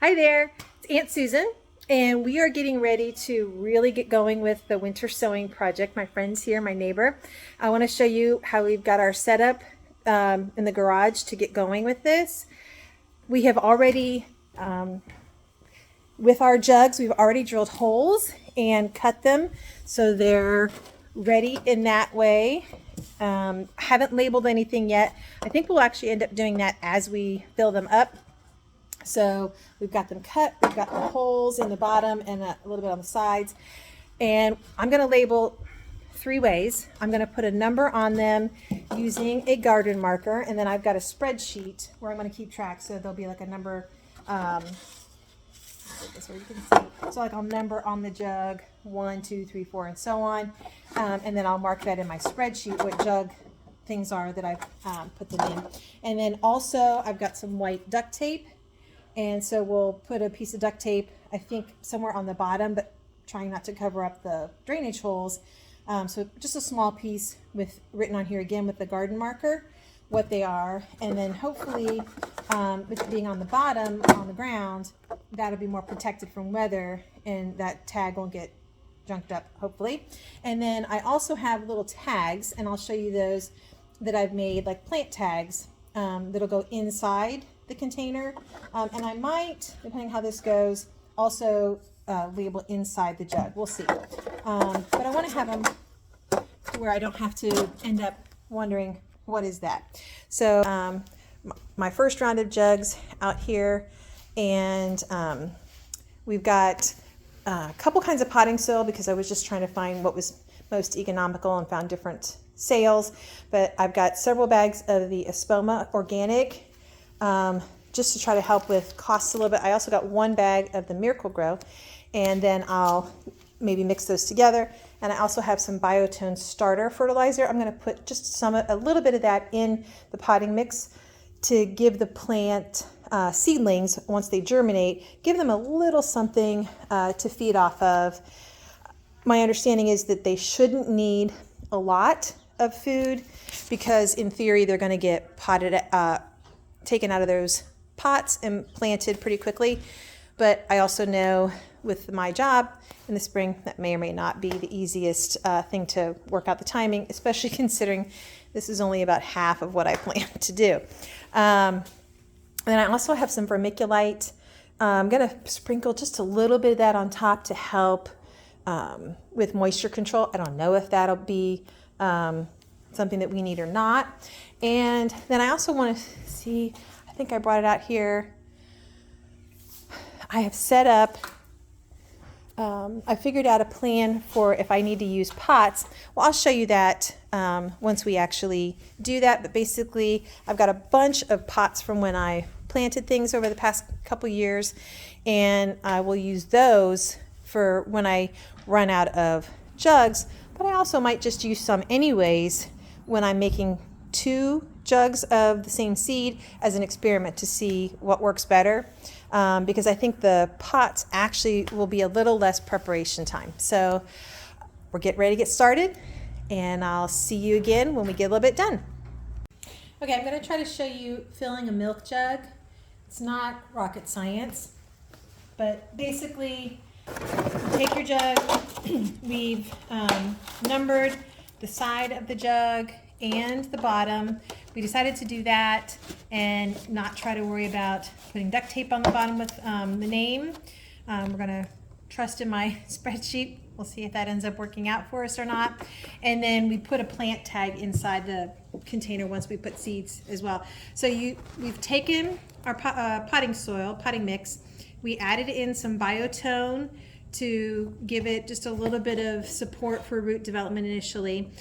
Hi there, it's Aunt Susan, and we are getting ready to really get going with the winter sowing project. My friend's here, my neighbor. I want to show you how we've got our setup in the garage to get going with this. We have already, with our jugs, we've already drilled holes and cut them so they're ready in that way. Haven't labeled anything yet. I think we'll actually end up doing that as we fill them up. So we've got them cut, we've got the holes in the bottom and a little bit on the sides. And I'm going to label 3 ways. I'm going to put a number on them using a garden marker, and then I've got a spreadsheet where I'm going to keep track. So there'll be like a number, this way you can see. So like I'll number on the jug 1, 2, 3, 4, and so on. And then I'll mark that in my spreadsheet what jug things are that I've put them in. And then also I've got some white duct tape. And so we'll put a piece of duct tape, I think somewhere on the bottom, but trying not to cover up the drainage holes. So just a small piece with written on here again with the garden marker, what they are. And then hopefully with it being on the bottom, on the ground, that'll be more protected from weather and that tag won't get junked up, hopefully. And then I also have little tags, and I'll show you those that I've made, like plant tags that'll go inside the container, and I might, depending how this goes, also label inside the jug. We'll see. But I want to have them to where I don't have to end up wondering what is that. So my first round of jugs out here, and we've got a couple kinds of potting soil because I was just trying to find what was most economical and found different sales. But I've got several bags of the Espoma organic, just to try to help with costs a little bit. I also got 1 bag of the Miracle Grow, and then I'll maybe mix those together. And I also have some Biotone starter fertilizer. I'm going to put just a little bit of that in the potting mix to give the plant seedlings, once they germinate, give them a little something to feed off of. My understanding is that they shouldn't need a lot of food because in theory they're going to get taken out of those pots and planted pretty quickly. But I also know with my job in the spring that may or may not be the easiest thing to work out the timing, especially considering this is only about half of what I plan to do. And then I also have some vermiculite. I'm going to sprinkle just a little bit of that on top to help with moisture control. I don't know if that'll be something that we need or not. And then I also want to see, I think I brought it out here. I have set up, I figured out a plan for if I need to use pots. Well, I'll show you that once we actually do that. But basically, I've got a bunch of pots from when I planted things over the past couple years, and I will use those for when I run out of jugs. But I also might just use some anyways when I'm making 2 jugs of the same seed as an experiment to see what works better, because I think the pots actually will be a little less preparation time. So we're getting ready to get started, and I'll see you again when we get a little bit done. Okay, I'm going to try to show you filling a milk jug. It's not rocket science, but basically you take your jug. We've numbered the side of the jug and the bottom. We decided to do that and not try to worry about putting duct tape on the bottom with the name. We're going to trust in my spreadsheet. We'll see if that ends up working out for us or not. And then we put a plant tag inside the container once we put seeds as well. So we've taken our potting mix. We added in some Biotone to give it just a little bit of support for root development initially.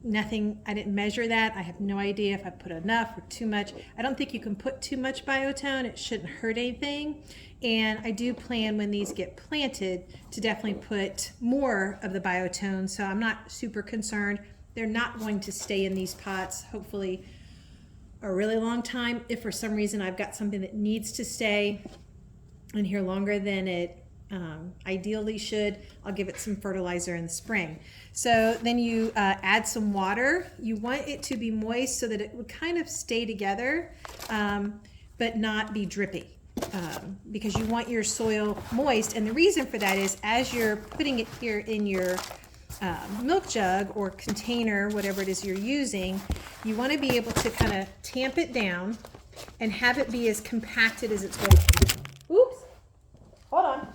Nothing, I didn't measure that. I have no idea if I put enough or too much. I don't think you can put too much Biotone. It shouldn't hurt anything. And I do plan when these get planted to definitely put more of the Biotone. So I'm not super concerned. They're not going to stay in these pots, hopefully, a really long time. If for some reason I've got something that needs to stay in here longer than it ideally should, I'll give it some fertilizer in the spring. So then you add some water. You want it to be moist so that it would kind of stay together, but not be drippy. because you want your soil moist. And the reason for that is as you're putting it here in your milk jug or container, whatever it is you're using, you want to be able to kind of tamp it down and have it be as compacted as it's going to be. Oops, hold on.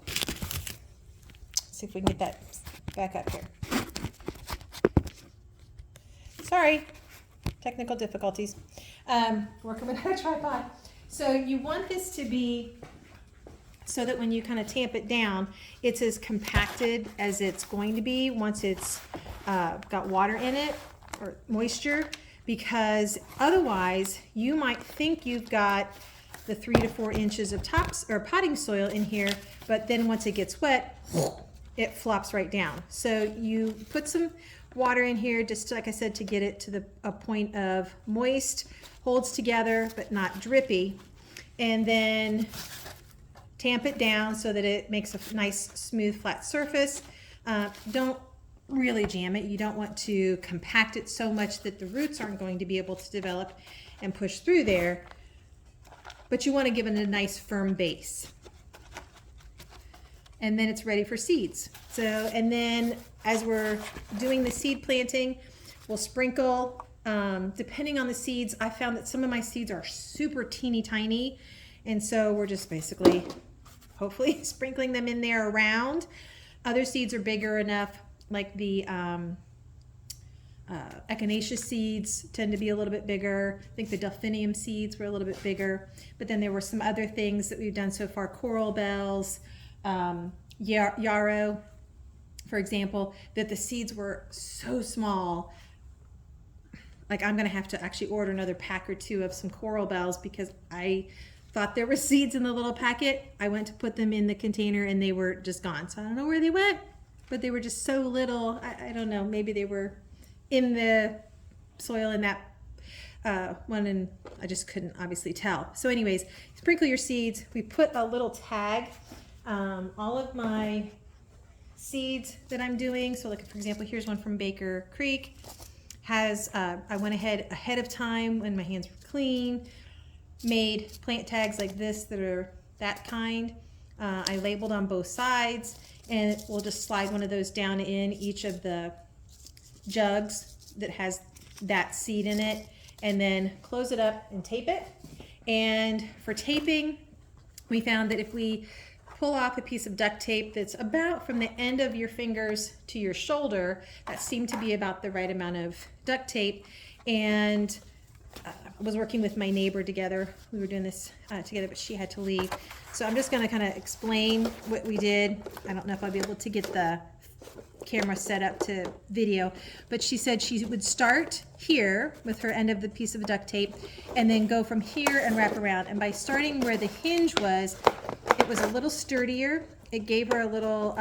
Let's see if we can get that back up here. Sorry, technical difficulties. Working without a tripod. So you want this to be so that when you kind of tamp it down, it's as compacted as it's going to be once it's got water in it or moisture, because otherwise you might think you've got the 3 to 4 inches of tops or potting soil in here, but then once it gets wet, it flops right down. So you put some water in here, just like I said, to get it to a point of moist, holds together but not drippy, and then tamp it down so that it makes a nice smooth flat surface. Don't really jam it. You don't want to compact it so much that the roots aren't going to be able to develop and push through there, but you want to give it a nice firm base. And then it's ready for seeds. So, and then as we're doing the seed planting, we'll sprinkle, depending on the seeds. I found that some of my seeds are super teeny tiny, and so we're just basically, hopefully, sprinkling them in there around. Other seeds are bigger enough, like the echinacea seeds tend to be a little bit bigger. I think the delphinium seeds were a little bit bigger, but then there were some other things that we've done so far, coral bells, yarrow, for example, that the seeds were so small. Like I'm gonna have to actually order another pack or two of some coral bells because I thought there were seeds in the little packet. I went to put them in the container and they were just gone. So I don't know where they went, but they were just so little. I don't know, maybe they were in the soil in that one, and I just couldn't obviously tell. So anyways, sprinkle your seeds. We put a little tag. All of my seeds that I'm doing, so like for example, here's one from Baker Creek, has I went ahead of time when my hands were clean, made plant tags like this that are that kind. I labeled on both sides, and we'll just slide one of those down in each of the jugs that has that seed in it, and then close it up and tape it. And for taping, we found that if we pull off a piece of duct tape that's about from the end of your fingers to your shoulder, that seemed to be about the right amount of duct tape. And I was working with my neighbor together. We were doing this together, but she had to leave. So I'm just going to kind of explain what we did. I don't know if I'll be able to get the camera set up to video, but she said she would start here with her end of the piece of duct tape and then go from here and wrap around. And by starting where the hinge was, it was a little sturdier. It gave her a little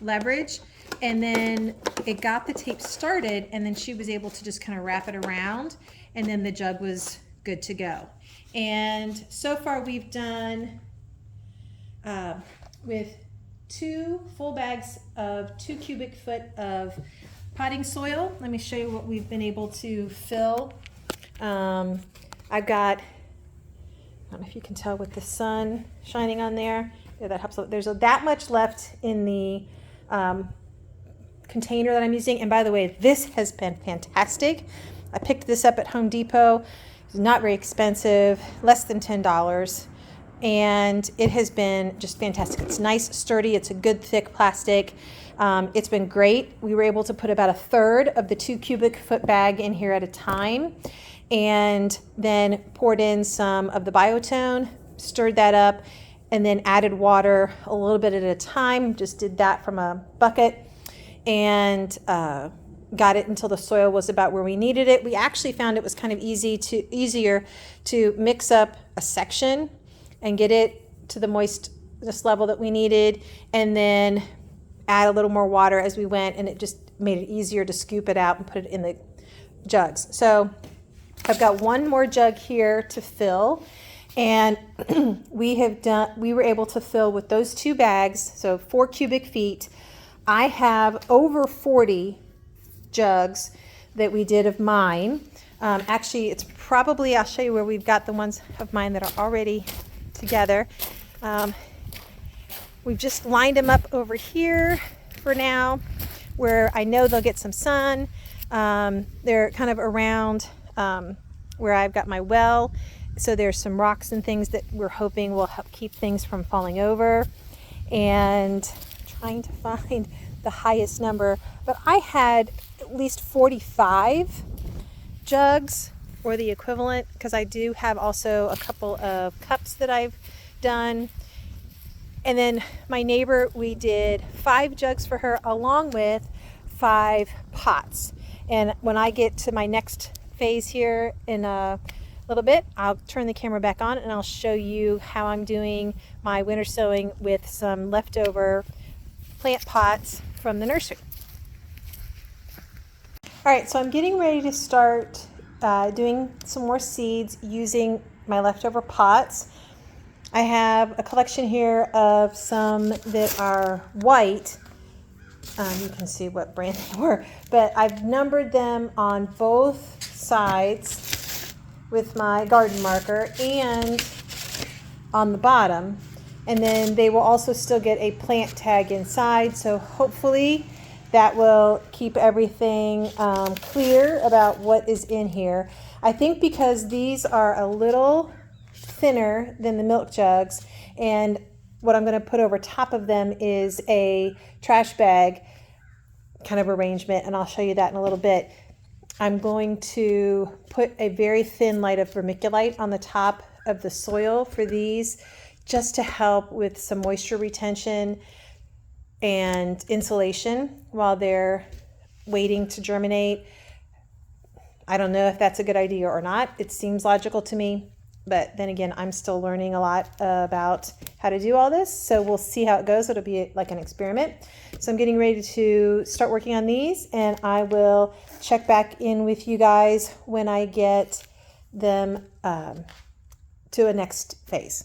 leverage, and then it got the tape started, and then she was able to just kind of wrap it around, and then the jug was good to go. And so far we've done with 2 full bags of 2 cubic foot of potting soil. Let me show you what we've been able to fill. I've got, I don't know if you can tell with the sun shining on there. Yeah, that helps. There's that much left in the container that I'm using. And by the way, this has been fantastic. I picked this up at Home Depot. It's not very expensive, less than $10. And it has been just fantastic. It's nice, sturdy. It's a good thick plastic. It's been great. We were able to put about 1/3 of the 2 cubic foot bag in here at a time, and then poured in some of the biotone, stirred that up, and then added water a little bit at a time. Just did that from a bucket, and got it until the soil was about where we needed it. We actually found it was kind of easier to mix up a section and get it to the moistness level that we needed, and then add a little more water as we went, and it just made it easier to scoop it out and put it in the jugs. So I've got one more jug here to fill, and we were able to fill with those 2 bags, so 4 cubic feet. I have over 40 jugs that we did of mine. Actually, it's probably, I'll show you where we've got the ones of mine that are already together. We've just lined them up over here for now, where I know they'll get some sun. They're kind of around where I've got my well, so there's some rocks and things that we're hoping will help keep things from falling over. And trying to find the highest number, but I had at least 45 jugs or the equivalent, because I do have also a couple of cups that I've done. And then my neighbor, we did 5 jugs for her along with 5 pots. And when I get to my next phase here in a little bit, I'll turn the camera back on and I'll show you how I'm doing my winter sowing with some leftover plant pots from the nursery. All right, so I'm getting ready to start doing some more seeds using my leftover pots. I have a collection here of some that are white. You can see what brand they were, but I've numbered them on both sides with my garden marker and on the bottom. And then they will also still get a plant tag inside, so hopefully that will keep everything clear about what is in here. I think because these are a little thinner than the milk jugs, and what I'm going to put over top of them is a trash bag kind of arrangement, and I'll show you that in a little bit. I'm going to put a very thin light of vermiculite on the top of the soil for these, just to help with some moisture retention and insulation while they're waiting to germinate. I don't know if that's a good idea or not. It seems logical to me, but then again, I'm still learning a lot about how to do all this, so we'll see how it goes. It'll be like an experiment. So I'm getting ready to start working on these, and I will check back in with you guys when I get them to a next phase.